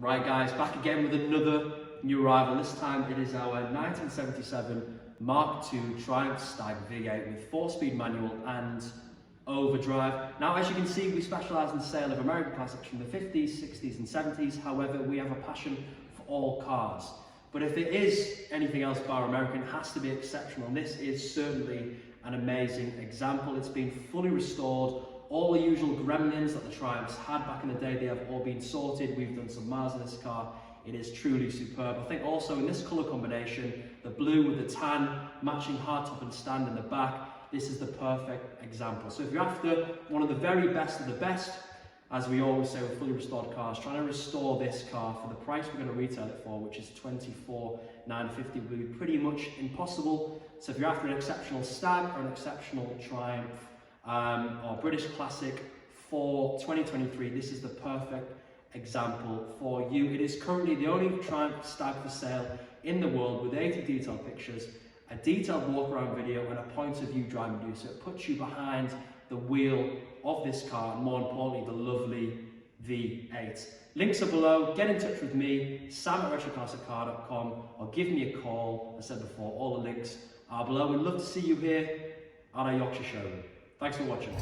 Right guys, back again with another new arrival. This time it is our 1977 Mark II Triumph Stag V8 with 4-speed manual and overdrive. Now as you can see, we specialise in the sale of American classics from the 50s, 60s and 70s. However, we have a passion for all cars. But if it is anything else bar American, it has to be exceptional. And this is certainly an amazing example. It's been fully restored. All the usual gremlins that the Triumphs had back in the day, they have all been sorted. We've done some miles in this car. It is truly superb. I think also in this colour combination, the blue with the tan, matching hardtop and stand in the back, this is the perfect example. So if you're after one of the very best of the best, as we always say with fully restored cars, trying to restore this car for the price we're going to retail it for, which is $24,950, will be pretty much impossible. So if you're after an exceptional Stag or an exceptional Triumph, or British Classic for 2023, this is the perfect example for you. It is currently the only Triumph Stag for sale in the world with 80 detailed pictures, a detailed walk around video and a point of view driving view, so it puts you behind the wheel of this car and more importantly the lovely V8. Links are below. Get in touch with me, sam@retroclassiccar.com, or give me a call. As I said before, all the links are below. We'd love to see you here at our Yorkshire showroom. Thanks for watching.